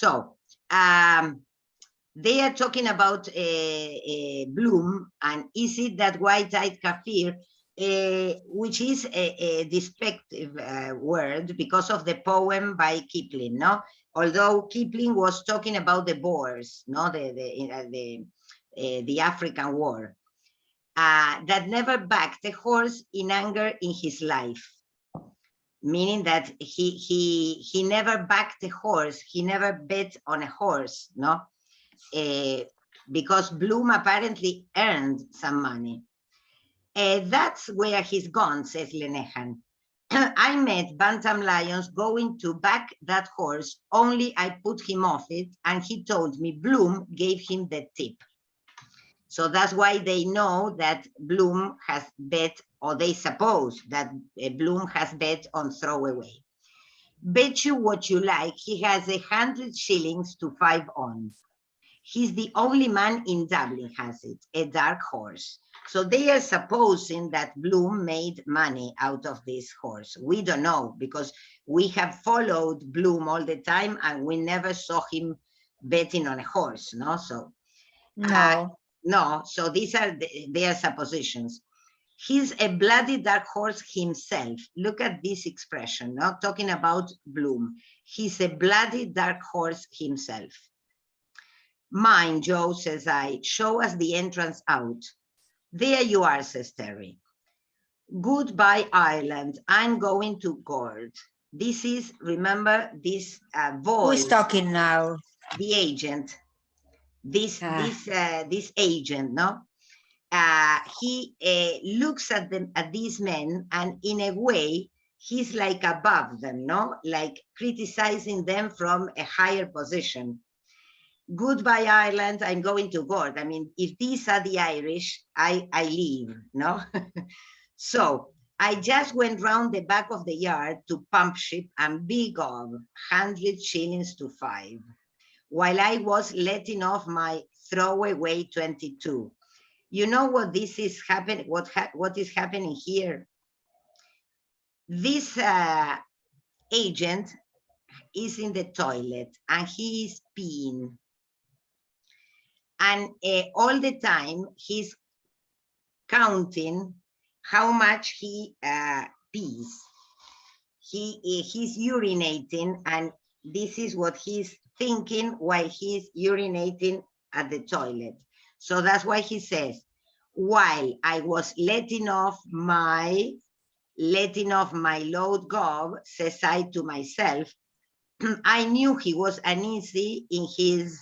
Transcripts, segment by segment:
So they are talking about Bloom, and is it that white-eyed Kafir, which is a despective word because of the poem by Kipling, no? Although Kipling was talking about the Boers, no, the African war, that never backed a horse in anger in his life, meaning that he never backed a horse, he never bet on a horse, no, because Bloom apparently earned some money. That's where he's gone, says Lenehan. I met Bantam Lions going to back that horse, only I put him off it, and he told me Bloom gave him the tip. So that's why they know that Bloom has bet, or they suppose that Bloom has bet on throwaway. Bet you what you like, he has 100 shillings to 5 on. He's the only man in Dublin has it, a dark horse. So they are supposing that Bloom made money out of this horse. We don't know, because we have followed Bloom all the time and we never saw him betting on a horse, no? So no, so these are their suppositions. He's a bloody dark horse himself. Look at this expression, not talking about Bloom. He's a bloody dark horse himself. Mine, Joe, says I, show us the entrance out. There you are, says Terry. Goodbye, Ireland. I'm going to Gord. This is, remember, this voice. Who's talking now? The agent. This agent, no? He looks at them, at these men, and in a way, he's like above them, no? Like criticizing them from a higher position. Goodbye, Ireland, I'm going to Gord. I mean, if these are the Irish, I leave, no? So I just went round the back of the yard to Pump Ship and big of 100 shillings to 5, while I was letting off my throwaway 22. You know what this is happening, what is happening here? This agent is in the toilet and he is peeing. And all the time he's counting how much he pees. He's urinating, and this is what he's thinking while he's urinating at the toilet. So that's why he says, while I was letting off my load gov, says I to myself, I knew he was uneasy in his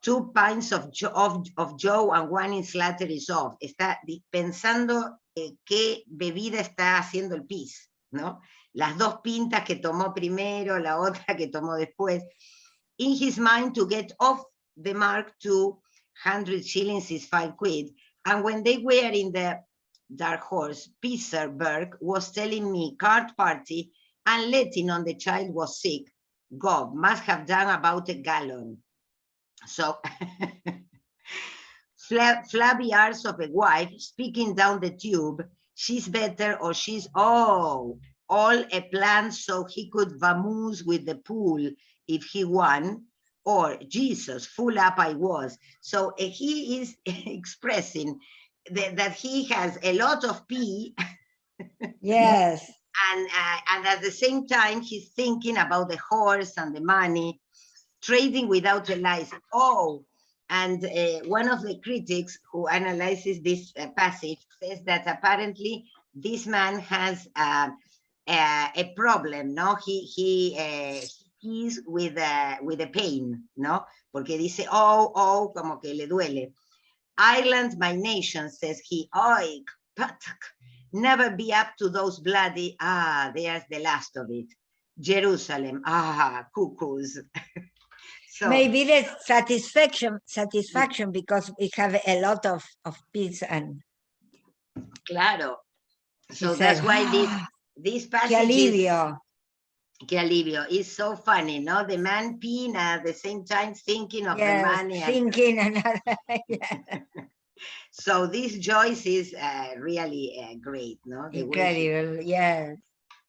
2 pints of Joe and 1 in Slattery Soft. Está pensando qué bebida está haciendo el pis, ¿no? Las 2 pintas que tomó primero, la otra que tomó después. In his mind, to get off the mark to 100 shillings is 5 quid. And when they were in the Dark Horse, Peter Burke was telling me card party and letting on the child was sick. Gob must have done about a gallon. So flabby arse of a wife speaking down the tube, she's better or she's, all a plan so he could vamoose with the pool if he won, or Jesus, full up I was. So he is expressing that he has a lot of pee. Yes. And at the same time, he's thinking about the horse and the money, trading without a license. And one of the critics who analyzes this passage says that apparently this man has a problem, no? He's with a pain, no? Porque dice, como que le duele. Ireland, my nation, says he, patak, never be up to those bloody, there's the last of it. Jerusalem, cuckoos. So, maybe the satisfaction because we have a lot of peace and. Claro. So that's why this passage que alivio is so funny, no? The man peeing at the same time thinking of the money. Thinking another. So this Joyce is really great, no? Incredible, yes.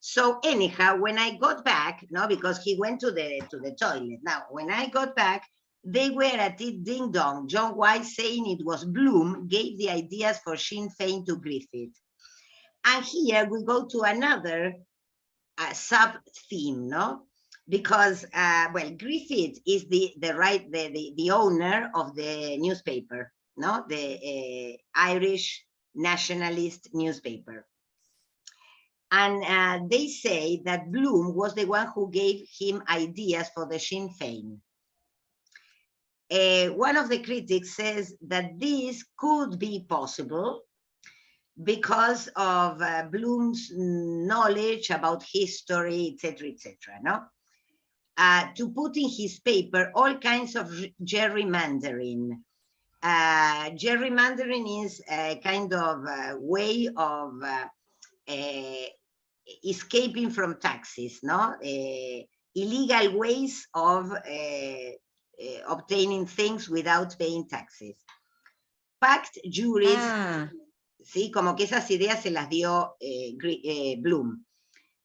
So anyhow, when I got back, no, because he went to the toilet. Now, when I got back, they were at it ding dong. John Wise saying it was Bloom gave the ideas for Sinn Féin to Griffith. And here we go to another sub theme, no? Because well, Griffith is the owner of the newspaper, no, the Irish nationalist newspaper, and they say that Bloom was the one who gave him ideas for the Sinn Féin. One of the critics says that this could be possible because of Bloom's knowledge about history, etc., etc. No, to put in his paper all kinds of gerrymandering. Gerrymandering is a kind of way of escaping from taxes, no? Illegal ways of obtaining things without paying taxes. Packed juries. Sí, como que esas ideas se las dio Bloom.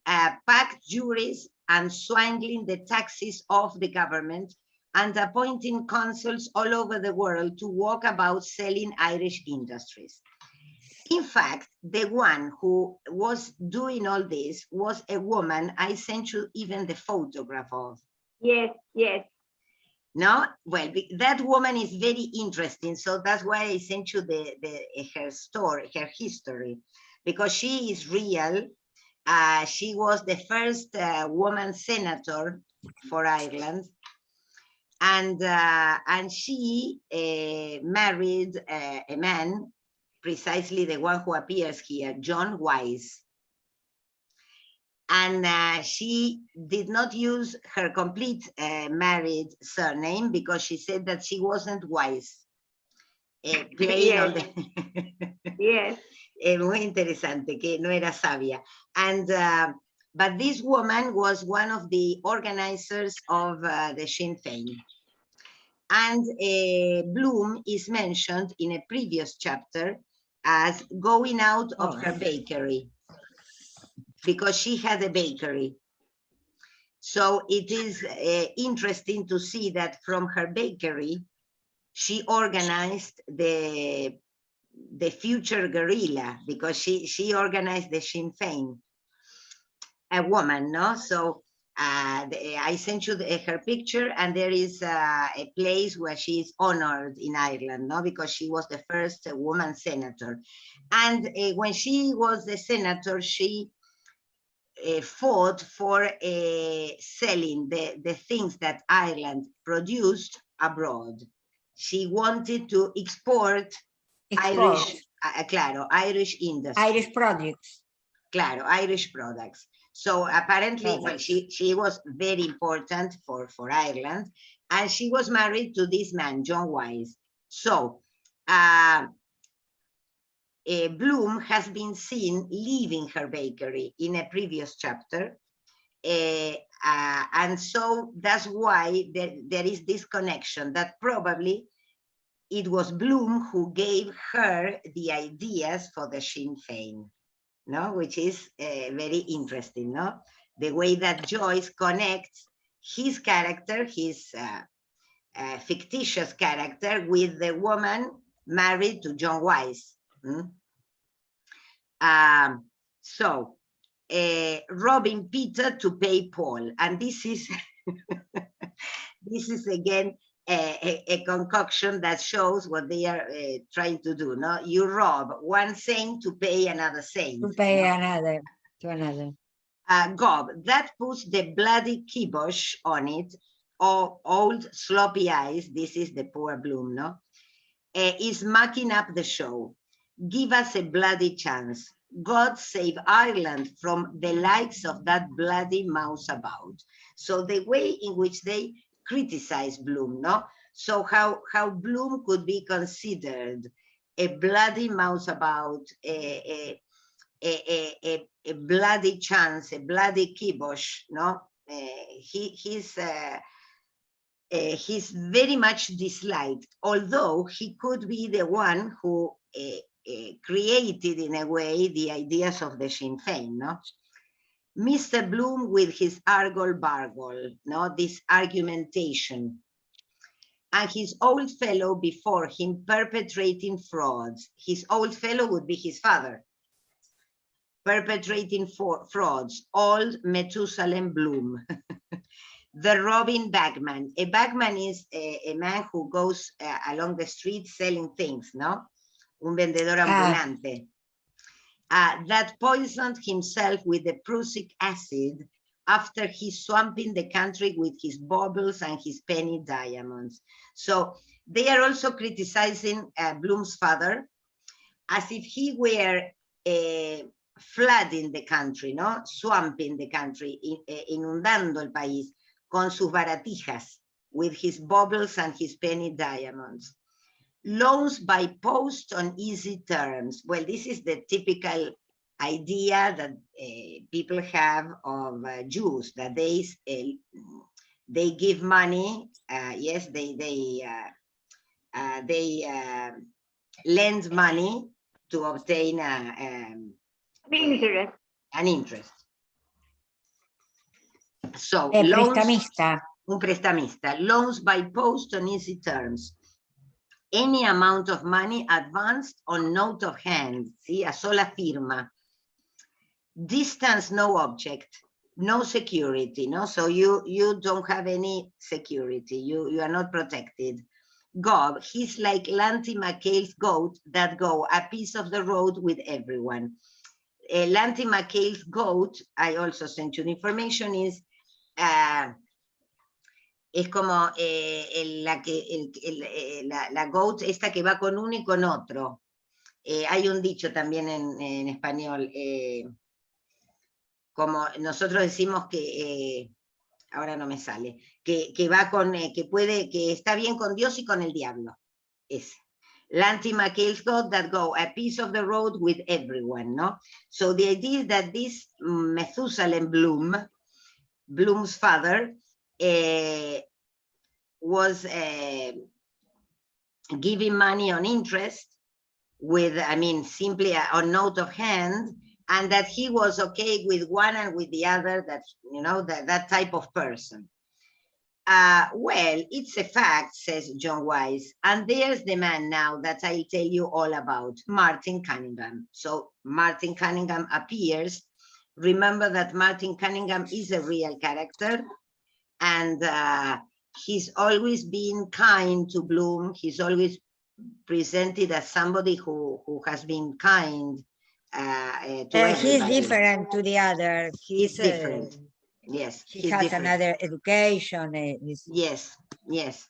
Packed juries and swindling the taxes of the government and appointing consuls all over the world to walk about selling Irish industries. In fact, the one who was doing all this was a woman. I sent you even the photograph of. Yes, yes. No, well, that woman is very interesting, so that's why I sent you her story, her history, because she is real. She was the first woman senator for Ireland, and she married a man, precisely the one who appears here, John Wise. And she did not use her complete married surname because she said that she wasn't wise. Yes. Yes. Muy interesante, que no era sabia. And but this woman was one of the organizers of the Sinn Féin. And Bloom is mentioned in a previous chapter as going out of her bakery, because she had a bakery. So it is interesting to see that from her bakery, she organized the future guerrilla, because she organized the Sinn Féin, a woman, no? So I sent you her picture, and there is a place where she is honored in Ireland, no? Because she was the first woman senator. And when she was the senator, she fought for selling the things that Ireland produced abroad. She wanted to export Irish, claro, Irish industry. Irish products. Claro, Irish products. So apparently, well, she was very important for Ireland, and she was married to this man, John Wise. So Bloom has been seen leaving her bakery in a previous chapter. And so that's why there is this connection, that probably it was Bloom who gave her the ideas for the Sinn Féin, no? Which is very interesting, no? The way that Joyce connects his character, his fictitious character, with the woman married to John Wise. So robbing Peter to pay Paul, and this is this is again a concoction that shows what they are trying to do. No, you rob one saint to pay another saint. To pay another, to another. Gob, that puts the bloody kibosh on it. Oh, old sloppy eyes. This is the poor Bloom, no? Is mucking up the show. Give us a bloody chance. God save Ireland from the likes of that bloody mouseabout. So the way in which they criticize Bloom, no? So how Bloom could be considered a bloody mouseabout, a bloody chance, a bloody kibosh, no? He's very much disliked, although he could be the one who created, in a way, the ideas of the Sinn Féin, no? Mr. Bloom with his argle-bargle, no, this argumentation, and his old fellow before him perpetrating frauds. His old fellow would be his father, perpetrating frauds, old Methuselah Bloom. The robbing bagman. A bagman is a man who goes along the street selling things, no? Un vendedor ambulante. That poisoned himself with the prussic acid after he swamping the country with his baubles and his penny diamonds. So they are also criticizing Bloom's father as if he were flooding the country, no? Swamping the country, inundando el país con sus baratijas, with his baubles and his penny diamonds. Loans by post on easy terms. Well, this is the typical idea that people have of Jews, that they give money, yes, they lend money to obtain Interest. an interest. So loans, prestamista. un prestamista, loans by post on easy terms. Any amount of money advanced on note of hand, ¿sí? A sola firma. Distance, no object, no security, no? So you don't have any security, you are not protected. Gob, he's like Lanty McHale's goat that go a piece of the road with everyone. Lanty McHale's goat, I also sent you the information, is como la goat esta que va con uno y con otro. Hay un dicho también en español, como nosotros decimos que, ahora no me sale, que va con, que está bien con Dios y con el diablo. Ese. Lanty McHale's goat that go a piece of the road with everyone, no? So the idea is that this Methuselah Bloom, Bloom's father, was giving money on interest with, I mean, simply on note of hand, and that he was okay with one and with the other, that, you know, that type of person. Well, it's a fact, says John Wise, and there's the man now that I'll tell you all about, Martin Cunningham. So Martin Cunningham appears. Remember that Martin Cunningham is a real character, and he's always been kind to Bloom. He's always presented as somebody who has been kind to everybody. He's different to the other. He's different. Yes, he has different. Another education. Yes, yes.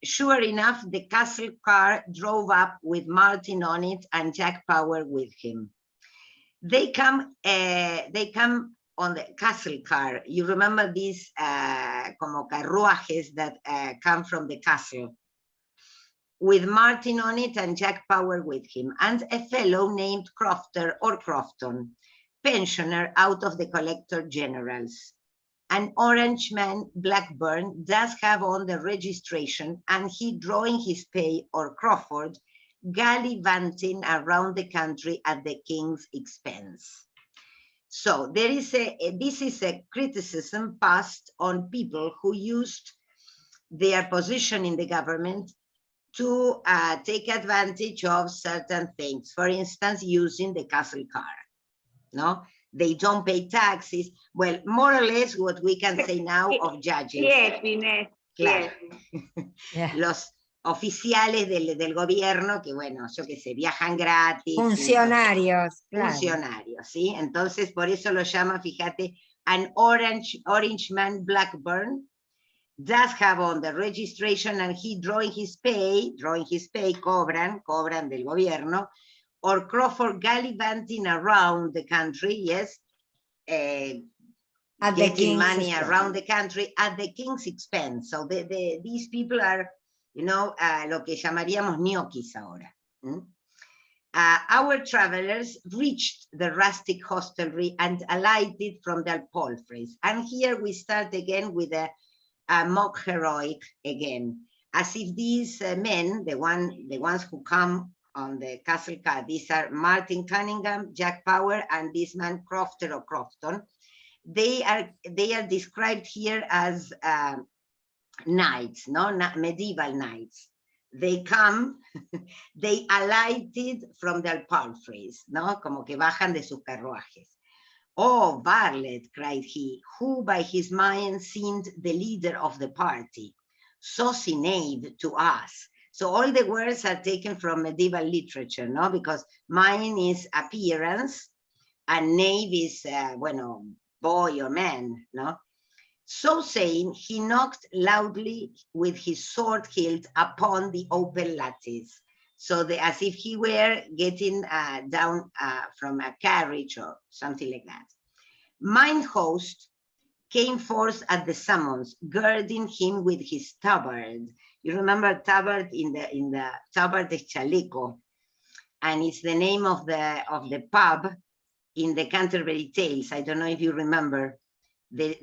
Sure enough, the castle car drove up with Martin on it and Jack Power with him. They come on the castle car. You remember these como carruajes that come from the castle, with Martin on it and Jack Power with him, and a fellow named Crofter or Crofton, pensioner out of the Collector General's. An Orangeman, Blackburn, does have on the registration, and he drawing his pay, or Crawford, gallivanting around the country at the king's expense. So there is this is a criticism passed on people who used their position in the government to take advantage of certain things. For instance, using the castle car. No, they don't pay taxes. Well, more or less what we can say now of judges. Yes, Inés. Claro. Yeah. Los oficiales del gobierno que, bueno, yo qué sé, viajan gratis. Funcionarios. Claro. Funcionarios, ¿sí? Entonces, por eso lo llama, fíjate, an Orangeman Blackburn does have on the registration, and he drawing his pay, cobran del gobierno, or Crawford gallivanting around the country, yes, getting money around the country at the king's expense. So these people are, you know, lo que llamaríamos ñoquis ahora. Our travelers reached the rustic hostelry and alighted from their palfreys. And here we start again with a mock heroic again, as if these men, the ones who come on the Castle card. These are Martin Cunningham, Jack Power, and this man Crofter or Crofton. They are described here as knights, no, medieval knights. They come, they alighted from their palfreys, no, como que bajan de sus carruajes. Oh, varlet, cried he, who by his mind seemed the leader of the party, saucy knave to us. So all the words are taken from medieval literature, no? Because mine is appearance, and knave is, bueno, boy or man, no? So saying, he knocked loudly with his sword hilt upon the open lattice. So as if he were getting down from a carriage or something like that. Mine host came forth at the summons, girding him with his tabard. You remember tabard in the tabard is chaleco, and it's the name of the pub in the Canterbury Tales. I don't know if you remember. The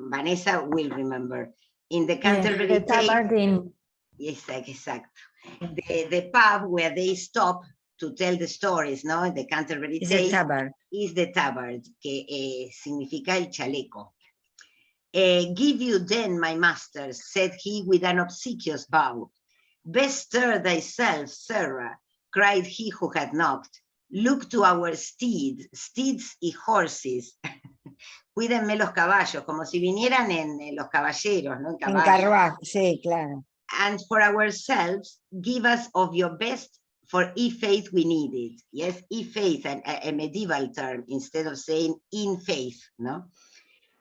Vanessa will remember. In the Canterbury Tales. Yes, exactly. The pub where they stop to tell the stories, no? The Canterbury Tales is the tabard, que significa el chaleco. Give you then, my master, said he with an obsequious bow. Bestir thyself, Sarah, cried he who had knocked. Look to our steeds y horses. Cuídenme los caballos, como si vinieran en los caballeros, ¿no? En carruaje, sí, claro. And for ourselves, give us of your best, for i-faith we need it. Yes, i-faith, a medieval term, instead of saying in faith, no?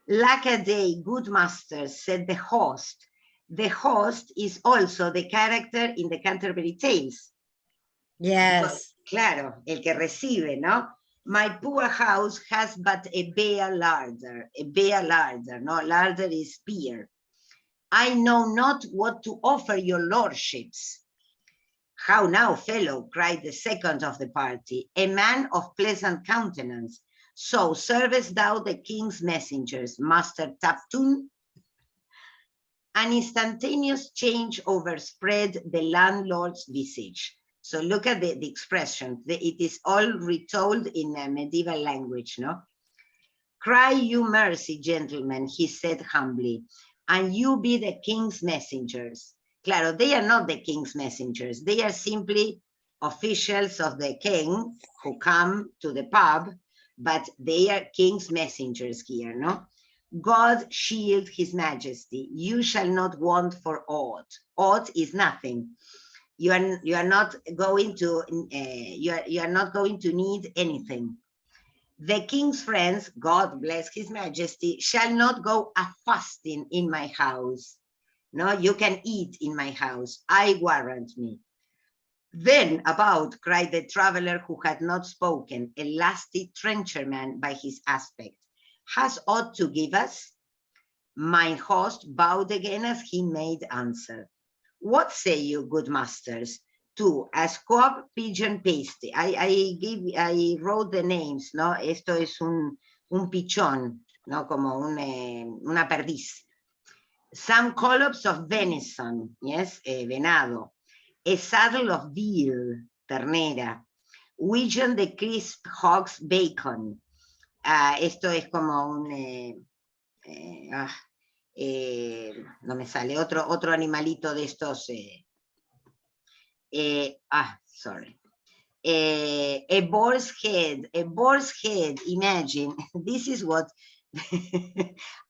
Lack a day, good master, said the host. The host is also the character in the Canterbury Tales. Yes. Claro, el que recibe, ¿no? My poor house has but a bare larder, no? Larder is beer. I know not what to offer your lordships. How now, fellow, cried the second of the party, a man of pleasant countenance. So servest thou the king's messengers, Master Taptun? An instantaneous change overspread the landlord's visage. So look at the expression. It is all retold in a medieval language, no? Cry you mercy, gentlemen, he said humbly, and you be the king's messengers. Claro, they are not the king's messengers. They are simply officials of the king who come to the pub, but they are king's messengers here, no? God shield his majesty. You shall not want for aught. Aught is nothing. You are not going to you are not going to need anything. The king's friends, God bless his majesty, shall not go a fasting in my house. No, you can eat in my house, I warrant me. Then about, cried the traveler who had not spoken, a lusty trencherman by his aspect, has aught to give us? Mine host bowed again as he made answer. What say you, good masters? To a squab pigeon pasty. I wrote the names, no? Esto es un pichón, no? Como una perdiz. Some collops of venison, yes, venado. A saddle of veal, ternera. Widgeon the crisp hog's bacon. Esto es como un... no me sale, otro animalito de estos... sorry. A boar's head, imagine. This is what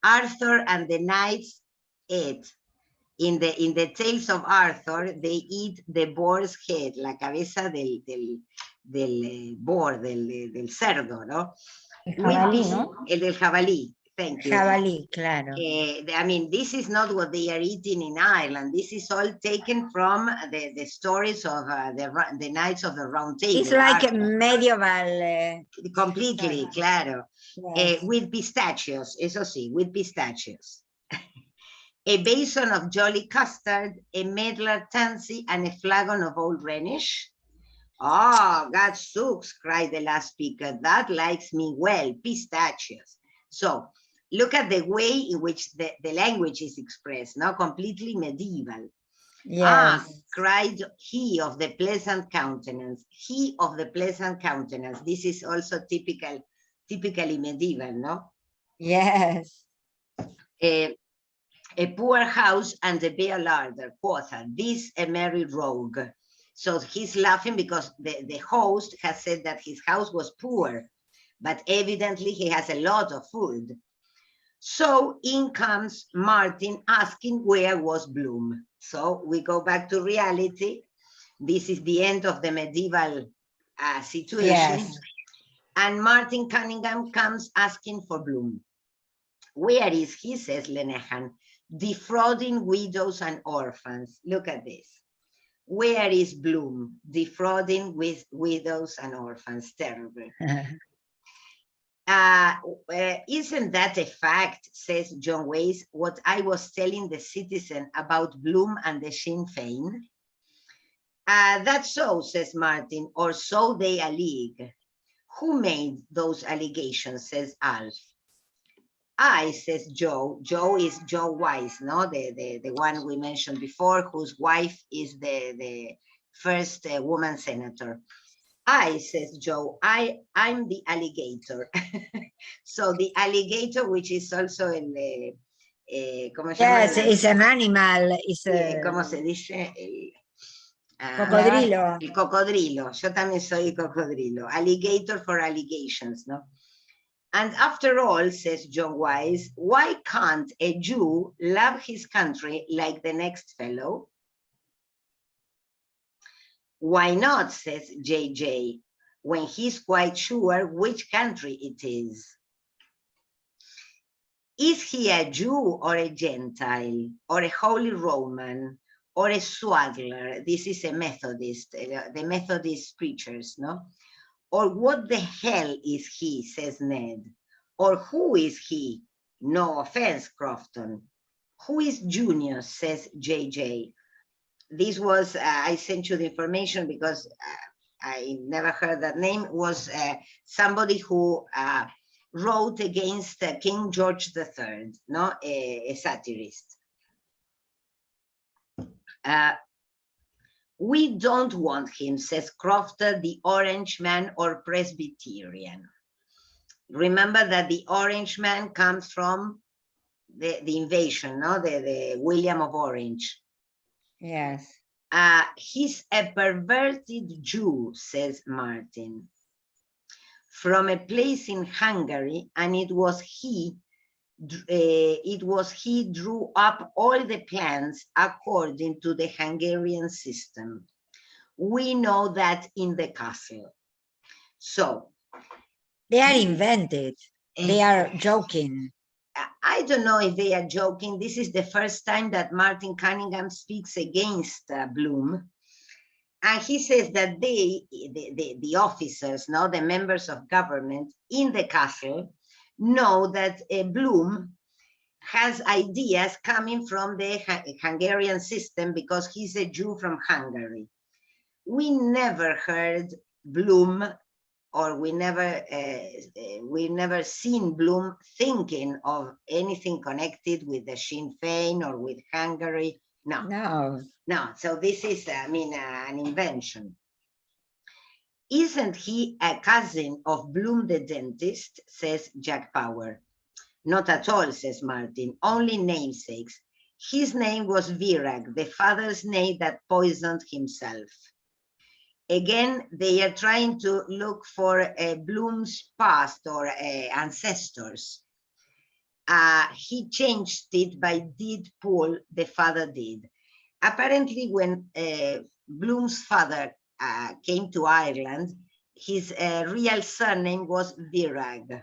Arthur and the knights ate. In the tales of Arthur, they eat the boar's head, la cabeza del boar, del cerdo, ¿no? El jabalí, ¿no? El del jabalí, thank you. Jabalí, claro. I mean, this is not what they are eating in Ireland. This is all taken from the stories of the Knights of the Round Table. It's like a medieval... completely, claro. Yes. With pistachios, eso sí, with pistachios. A basin of jolly custard, a medlar tansy, and a flagon of old Rhenish. Oh, gadzooks, cried the last speaker, that likes me well, pistachios. So, look at the way in which the language is expressed, no? Completely medieval. Yes. Cried he of the pleasant countenance. He of the pleasant countenance. This is also typically medieval, no? Yes. A poor house and a bare larder, quotha, this a merry rogue. So he's laughing because the host has said that his house was poor, but evidently he has a lot of food. So in comes Martin asking where was Bloom. So we go back to reality. This is the end of the medieval situation. Yes. And Martin Cunningham comes asking for Bloom. Where is he, says Lenehan, defrauding widows and orphans. Look at this. Where is Bloom? Defrauding with widows and orphans. Terrible. Isn't that a fact, says John Weiss, what I was telling the citizen about Bloom and the Sinn Féin? That's so, says Martin, or so they allege. Who made those allegations, says Alf. I, says Joe. Joe is Joe Weiss, no? The one we mentioned before, whose wife is the first woman senator. I, says Joe, I'm the alligator. So the alligator, which is also ¿cómo se llama? Yes, it's an animal. It's a ¿Cómo se dice? cocodrilo. El cocodrilo. Yo también soy cocodrilo. Alligator for allegations, no? And after all, says John Weiss, why can't a Jew love his country like the next fellow? Why not, says JJ, when he's quite sure which country it is? Is he a Jew or a Gentile, or a Holy Roman, or a swaddler? This is a Methodist, the Methodist preachers, no? Or what the hell is he, says Ned? Or who is he? No offense, Crofton. Who is Junius, says JJ. This was, I sent you the information because I never heard that name, was somebody who wrote against King George III, no? A satirist. We don't want him, says Crofter, the Orange Man or Presbyterian. Remember that the Orange Man comes from the invasion, no? The William of Orange. Yes. He's a perverted Jew, says Martin, from a place in Hungary, and it was he drew up all the plans according to the Hungarian system. We know that in the castle. So they are invented. They are joking. I don't know if they are joking. This is the first time that Martin Cunningham speaks against Bloom. And he says that the officers, no, the members of government in the castle, know that Bloom has ideas coming from the Hungarian system because he's a Jew from Hungary. We never heard Bloom, or we never seen Bloom thinking of anything connected with the Sinn Féin or with Hungary. No. So this is, I mean, an invention. Isn't he a cousin of Bloom the dentist, says Jack Power. Not at all, says Martin, only namesakes. His name was Virag, the father's name that poisoned himself. Again, they are trying to look for Bloom's past or ancestors. He changed it by deed poll, the father did. Apparently, when Bloom's father came to Ireland, his real surname was Virag.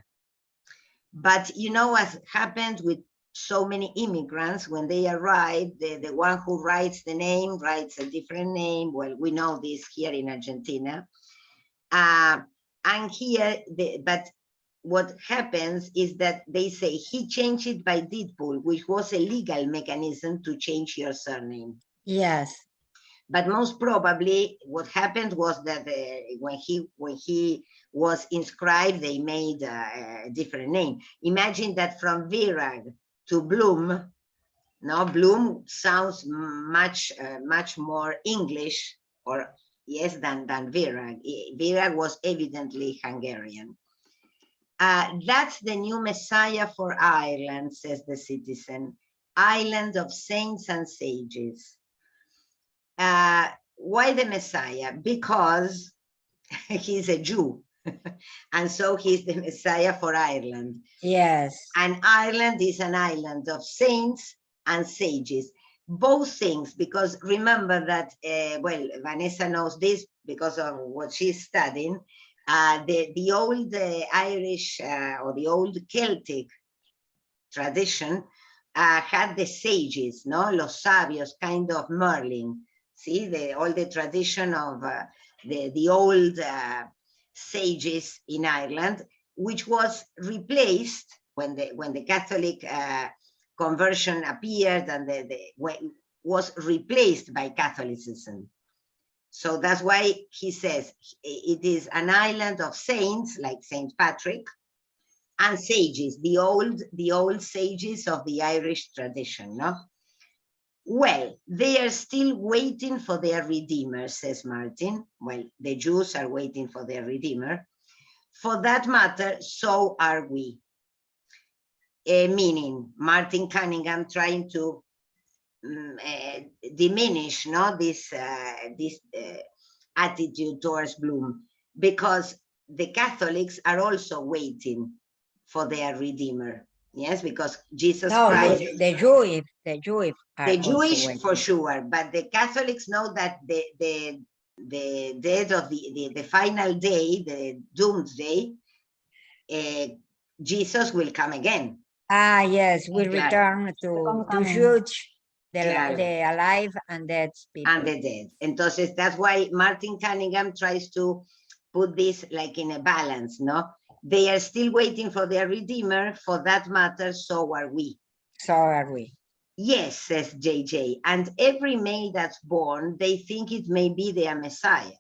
But you know what happened with so many immigrants? When they arrive, the one who writes the name writes a different name. Well, we know this here in Argentina. And here, but what happens is that they say he changed it by deed poll, which was a legal mechanism to change your surname. Yes. But most probably what happened was that when he was inscribed, they made a different name. Imagine that from Virag to Bloom, No, Bloom sounds much more English, or yes, than Virag. Virag was evidently Hungarian. That's the new Messiah for Ireland, says the citizen. Island of saints and sages. Why the Messiah? Because he's a Jew. And so he's the Messiah for Ireland. Yes. And Ireland is an island of saints and sages. Both things, because remember that, well, Vanessa knows this because of what she's studying. The old Irish or the old Celtic tradition had the sages, no? Los sabios, kind of Merlin. See, all the tradition of the old sages in Ireland, which was replaced when the Catholic conversion appeared, and was replaced by Catholicism. So that's why he says it is an island of saints like Saint Patrick and sages, the old sages of the Irish tradition, no? Well, they are still waiting for their Redeemer, says Martin. Well, the Jews are waiting for their Redeemer. For that matter, so are we. Meaning Martin Cunningham trying to diminish, no, this attitude towards Bloom, because the Catholics are also waiting for their Redeemer. Yes, because Jesus Christ. The Jewish are The also Jewish waiting. for sure, but the Catholics know that the death of the final day, the doomed day, Jesus will come again. Yes, we Claro. return to judge Claro. the alive and dead people. And the dead. Entonces, that's why Martin Cunningham tries to put this like in a balance, no? They are still waiting for their Redeemer. For that matter, so are we. So are we. Yes, says JJ. And every male that's born, they think it may be their Messiah.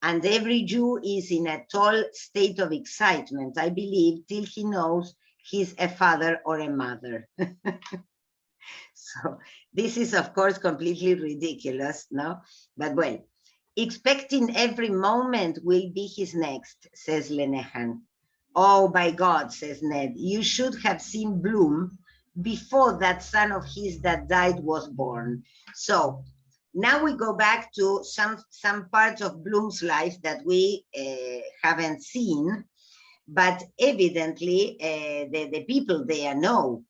And every Jew is in a total state of excitement, I believe, till he knows he's a father or a mother. So this is, of course, completely ridiculous, no? But well, expecting every moment will be his next, says Lenehan. Oh, by God, says Ned, you should have seen Bloom before that son of his that died was born. So now we go back to some parts of Bloom's life that we haven't seen, but evidently the people there know.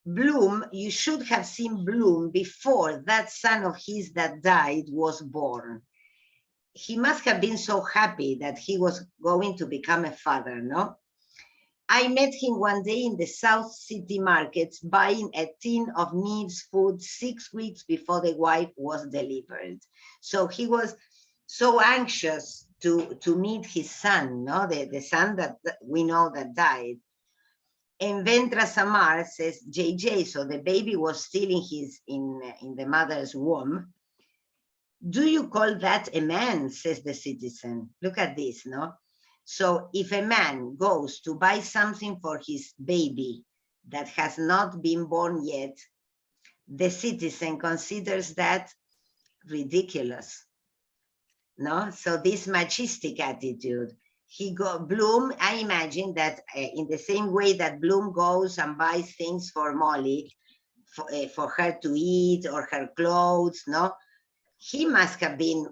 Bloom, you should have seen Bloom before that son of his that died was born. He must have been so happy that he was going to become a father, no? I met him one day in the South City markets buying a tin of Neve's food 6 weeks before the wife was delivered. So he was so anxious to meet his son, no? The son that we know that died. And Ventra Samar says, JJ, so the baby was still in the mother's womb. Do you call that a man, says the citizen. Look at this, no? So if a man goes to buy something for his baby that has not been born yet, the citizen considers that ridiculous, no? So this machistic attitude. Bloom, I imagine that in the same way that Bloom goes and buys things for Molly, for her to eat or her clothes, no? He must have been